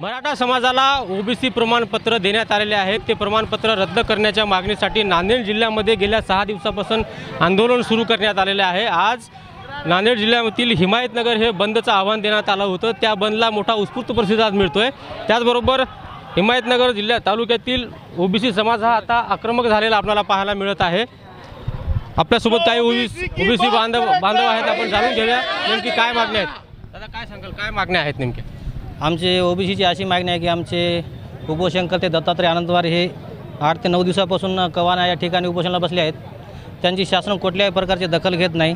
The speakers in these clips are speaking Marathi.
मराठा समाजाला ओबीसी प्रमाणपत्र देण्यात आलेले आहे। ते प्रमाणपत्र रद्द करण्याच्या मागणीसाठी नांदेड जिल्ह्यामध्ये गेल्या 6 दिवसापासून आंदोलन सुरू करण्यात आलेले आहे। आज नांदेड जिल्ह्यातील हिमायतनगर हे बंदचं आव्हान देण्यात आलं होतं। त्या बंदला मोठा उत्स्फूर्त प्रतिसाद मिळतोय। त्याचबरोबर हिमायतनगर जिल्हा तालुक्यातील ओबीसी समाज हा आता आक्रमक झालेला आपल्याला पाहायला मिळत आहे। आपल्यासोबत काही ओबीसी बांधव आहेत, आपण जाणून घेऊया नेमकी काय मागण्या आहेत। दादा काय सांगाल, काय मागण्या आहेत नेमक्या? आमचे ओबीसीची अशी मागणी आहे की आमचे उपोषणकर्ते दत्तात्रय आनंदवार हे 8 ते 9 दिवसापासून कवाना या ठिकाणी उपोषणाला बसले आहेत। त्यांची शासन कुठल्याही प्रकारची दखल घेत नाही।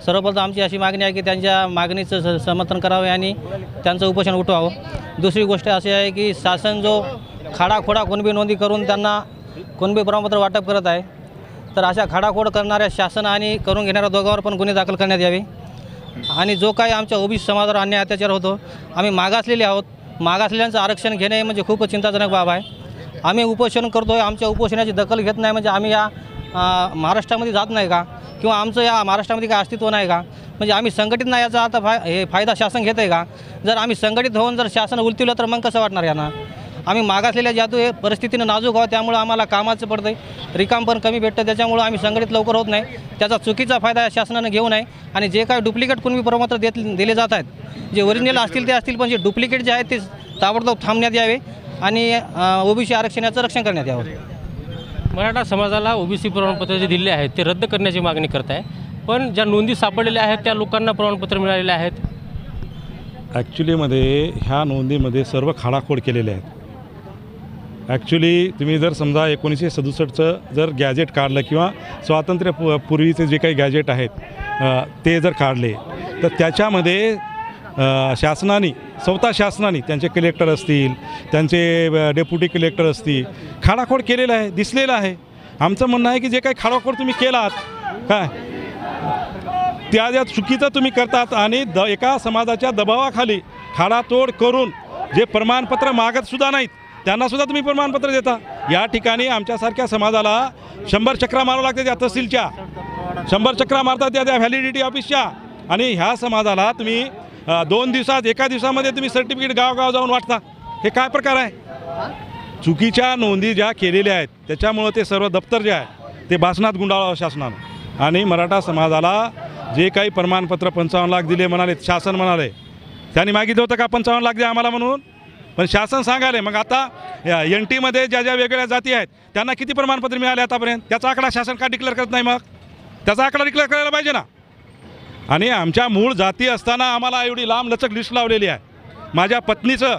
सर्वप्रथम आमची अशी मागणी आहे की त्यांच्या मागणीचं समर्थन करावे आणि त्यांचं उपोषण उठवावं। दुसरी गोष्ट अशी आहे की शासन जो खाडाखोडा कुणबी नोंदी करून त्यांना कुणबी प्रमाणपत्र वाटप करत आहे, तर अशा खाडाखोड करणाऱ्या शासन आणि करून घेणाऱ्या दोघांवर पण गुन्हे दाखल करण्यात यावे। आणि जो काही आमच्या ओबीसी समाजावर अन्याय अत्याचार होतो, आम्ही मागासलेले आहोत। मागासलेल्यांचं आरक्षण घेणे म्हणजे खूपच चिंताजनक बाब आहे। आम्ही उपोषण करतो आहे, आमच्या उपोषणाची दखल घेत नाही म्हणजे आम्ही या महाराष्ट्रामध्ये जात नाही का, किंवा आमचं या महाराष्ट्रामध्ये काय अस्तित्व नाही का? म्हणजे आम्ही संघटित नाही याचा आता फायदा शासन घेत आहे का? जर आम्ही संघटित होऊन जर शासन उलटवलं तर मग कसं वाटणार यांना? आम्ही मागासलेल्या जातो हे परिस्थितीनं नाजूक आहोत, त्यामुळे आम्हाला कामाचं पडतं आहे, रिकाम पण कमी भेटतं, त्याच्यामुळे आम्ही संघटित लवकर होत नाही। त्याचा चुकीचा फायदा शासनानं घेऊ नये आणि जे काही डुप्लिकेट कुणबी प्रमाणपत्र दिले जात आहेत, जे ओरिजिनल असतील ते असतील, पण जे डुप्लिकेट जे आहेत ते ताबडतोब थांबण्यात यावे आणि ओबीसी आरक्षणाचं रक्षण करण्यात यावं। मराठा समाजाला ओबीसी प्रमाणपत्र जे दिले आहेत ते रद्द करण्याची मागणी करत आहे, पण ज्या नोंदी सापडलेल्या आहेत त्या लोकांना प्रमाणपत्र मिळालेले आहेत। ॲक्च्युलीमध्ये ह्या नोंदीमध्ये सर्व खाडाखोड केलेले आहेत। ॲक्च्युली तुम्ही जर समजा 1967चं जर गॅजेट काढलं किंवा स्वातंत्र्यपूर्वीचे जे काही गॅजेट आहेत ते जर काढले, तर त्याच्यामध्ये शासनाने स्वतः शासनाने त्यांचे कलेक्टर असतील, त्यांचे डेप्युटी कलेक्टर असतील, खाडाखोड केलेलं आहे, दिसलेलं आहे। आमचं म्हणणं आहे की जे काही खाडाखोड तुम्ही केलात काय त्या ज्या चुकीचं तुम्ही करतात आणि एका समाजाच्या दबावाखाली खाडातोड करून जे प्रमाणपत्र मागतसुद्धा नाहीत त्यांनासुद्धा तुम्ही प्रमाणपत्र देता। या ठिकाणी आमच्यासारख्या समाजाला 100 चक्रा मारावं लागते, त्या तहसीलच्या 100 चक्रा मारतात त्या व्हॅलिडिटी ऑफिसच्या, आणि ह्या समाजाला तुम्ही 2 दिवसात एका दिवसामध्ये तुम्ही सर्टिफिकेट गावगाव जाऊन वाटता। हे काय प्रकार आहे? चुकीच्या नोंदी ज्या केलेल्या आहेत त्याच्यामुळं ते सर्व दप्तर जे आहे ते भासनात गुंडाळावं शासनानं। आणि मराठा समाजाला जे काही प्रमाणपत्र 55 लाख दिले म्हणाले, शासन म्हणाले, त्यांनी मागितलं होतं का 55 लाख द्या आम्हाला म्हणून? पण शासन सांगाले मग आता NT मध्ये ज्या ज्या वेगवेगळ्या जाती आहेत त्यांना किती प्रमाणपत्र मिळाले आतापर्यंत? त्याचा आकडा शासन का डिक्लेअर करत नाही? मग त्याचा आकडा डिक्लेअर करायला पाहिजे ना। आणि आमच्या मूळ जाती असताना आम्हाला एवढी लांब लचक लिस्ट लावलेली आहे। माझ्या पत्नीचं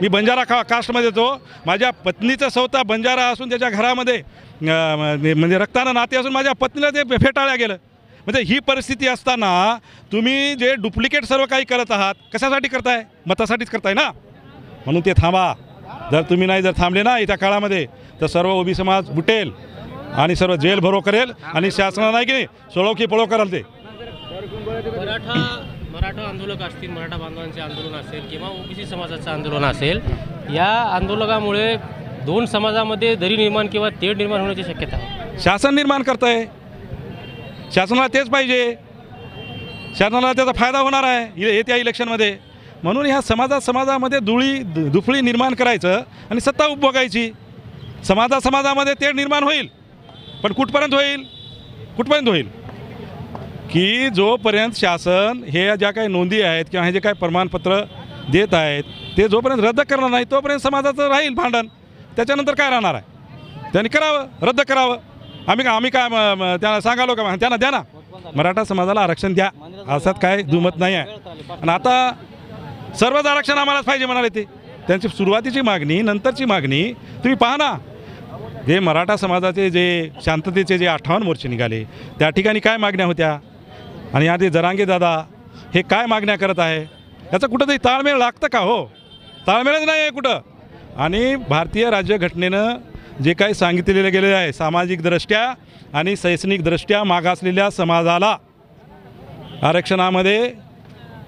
मी बंजारा कास्टमध्ये येतो, माझ्या पत्नीचं स्वतः बंजारा असून त्याच्या घरामध्ये म्हणजे रक्तानं नाते असून माझ्या पत्नीला ते फेटाळल्या गेलं। म्हणजे ही परिस्थिती असताना तुम्ही जे डुप्लिकेट सर्व काही करत आहात कशासाठी करताय? मतासाठीच करताय ना। म्हणून ते थांबा। जर तुम्ही नाही जर थांबले ना येत्या काळामध्ये तर सर्व ओबीसी समाज बुटेल आणि सर्व जेल भरो करेल आणि शासनाला नाही की सोडव की पळो कराल ते। मराठा आंदोलक असतील, मराठा बांधवांचे आंदोलन असेल किंवा ओबीसी समाजाचं आंदोलन असेल, या आंदोलनामुळे 2 समाजामध्ये दरी निर्माण किंवा तेढ निर्माण होण्याची शक्यता आहे। शासन निर्माण करत आहे, शासनाला तेच पाहिजे, शासनाला त्याचा फायदा होणार आहे येत्या इलेक्शनमध्ये। म्हणून ह्या समाजामध्ये दुफळी निर्माण करायचं आणि सत्ता उपभोगायची। समाजामध्ये तेढ निर्माण होईल, पण कुठपर्यंत होईल? की जोपर्यंत शासन हे ज्या काही नोंदी आहेत किंवा हे जे काही प्रमाणपत्र देत आहेत ते जोपर्यंत रद्द करणार नाही तोपर्यंत समाजाचं राहील भांडण। त्याच्यानंतर काय राहणार आहे? त्यांनी करावं, रद्द करावं। आम्ही काय त्यांना सांगालो का? त्यांना द्या ना, मराठा समाजाला आरक्षण द्या, असं काय दुमत नाही आहे। आणि आता सर्वच आरक्षण आम्हालाच पाहिजे म्हणाले ते। त्यांची सुरुवातीची मागणी, नंतरची मागणी तुम्ही पहा ना। हे मराठा समाजाचे जे शांततेचे जे 58 मोर्चे निघाले त्या ठिकाणी काय मागण्या होत्या, आणि आधी जरांगे दादा हे काय मागण्या करत आहे? याचा कुठंतरी ताळमेळ लागतं का? हो, ताळमेळच नाही आहे कुठं। आणि भारतीय राज्यघटनेनं जे काही सांगितलेलं गेलेलं आहे, सामाजिकदृष्ट्या आणि शैक्षणिकदृष्ट्या मागासलेल्या समाजाला आरक्षणामध्ये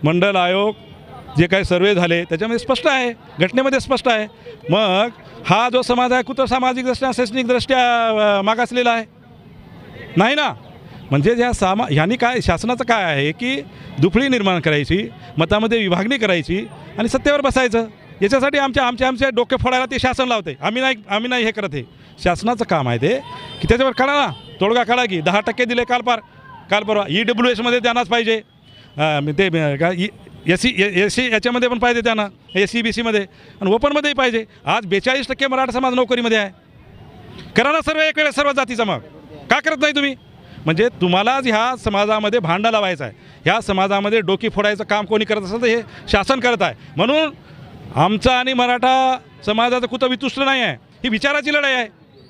मंडल आयोग जे काही सर्वे झाले त्याच्यामध्ये स्पष्ट आहे, घटनेमध्ये स्पष्ट आहे। मग हा जो समाज आहे कुठं सामाजिकदृष्ट्या शैक्षणिकदृष्ट्या मागासलेला आहे? नाही ना। म्हणजे ह्यांनी काय, शासनाचं काय आहे की दुफळी निर्माण करायची, मतामध्ये विभागणी करायची आणि सत्तेवर बसायचं। याच्यासाठी आमचे डोके फोडायला ते शासन लावते. आम्ही नाही हे करत. हे शासनाचं काम आहे ते की त्याच्यावर काढा ना, तोडगा काढा की 10% दिले काल परवा. EWSमध्ये द्यानाच पाहिजे, ते SC याच्यामध्ये पण पाहिजे त्यांना, SC BCमध्ये आणि ओपनमध्येही पाहिजे. आज 42% मराठा समाज नोकरीमध्ये आहे. करा ना सर्व एक वेळेस सर्व जातीचा. मग का करत नाही तुम्ही? म्हणजे तुम्हालाच ह्या समाजामध्ये भांडं लावायचं आहे. ह्या समाजामध्ये डोकी फोडायचं काम कोणी करत असेल तर हे शासन करत आहे. म्हणून आमचा आणि मराठा समाजाचं कुठं वितुष्ट नाही आहे. ही विचाराची लढाई आहे.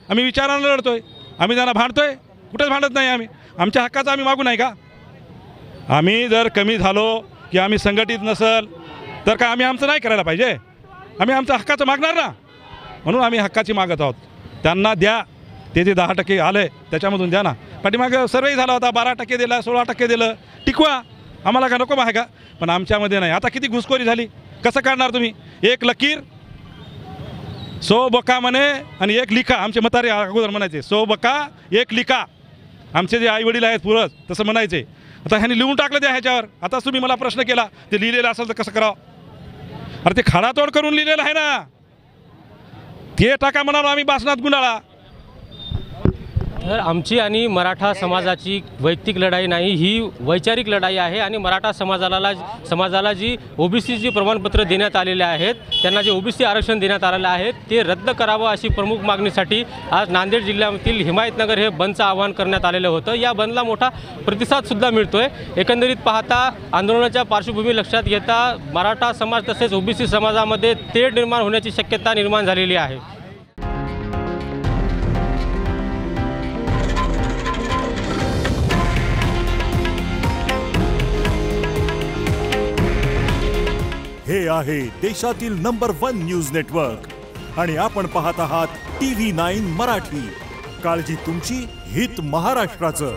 आम्ही विचारानं लढतोय. आम्ही त्यांना भांडतोय? कुठंच भांडत नाही. आम्ही आमच्या हक्काचं आम्ही मागू नाही का? आम्ही जर कमी झालो की आम्ही संघटित नसल तर काय आम्ही आमचं नाही करायला पाहिजे? आम्ही आमचं हक्काचं मागणार ना. म्हणून आम्ही हक्काची मागत आहोत. त्यांना द्या. ते जे 10% आलं त्याच्यामधून द्या ना. पाठीमागं सर्वेही झाला होता, 12% दिलं, 16% दिलं. टिकवा, आम्हाला का नको आहे का? पण आमच्यामध्ये नाही. आता किती घुसखोरी झाली, कसं काढणार तुम्ही? एक लकीर 100 बका म्हणे आणि 1 लिखा. आमचे म्हातारे अगोदर म्हणायचे 100 बका 1 लिखा. आमचे जे आई वडील आहेत पुरस तसं म्हणायचे. आता ह्यांनी लिहून टाकलं त्या ह्याच्यावर. आताच तुम्ही मला प्रश्न केला ते लिहिलेलं असेल तर कसं करावं? अरे ते खाडातोड करून लिहिलेलं आहे ना, ते टाका म्हणालो आम्ही भाषणात गुंडाळा. तर आमची आणि मराठा समाजाची वैयक्तिक लढाई नाही, ही वैचारिक लढाई आहे. आणि मराठा समाजाला जी OBCची प्रमाणपत्र देण्यात आलेले आहेत, त्यांना जे OBC आरक्षण देण्यात आलेलं आहे ते रद्द करावं अशी प्रमुख मागणीसाठी आज नांदेड जिल्ह्यातील हिमायतनगर हे बंदचं आवाहन करण्यात आलेलं होतं. या बंदला मोठा प्रतिसादसुद्धा मिळतोय. एकंदरीत पाहता आंदोलनाच्या पार्श्वभूमी लक्षात घेता मराठा समाज तसेच OBC समाजामध्ये तेढ निर्माण होण्याची शक्यता निर्माण झालेली आहे. हे आहे देशातील नंबर 1 न्यूज नेटवर्क आणि आपण पाहत आहात TV9 मराठी. काळजी तुमची, हित महाराष्ट्राचं.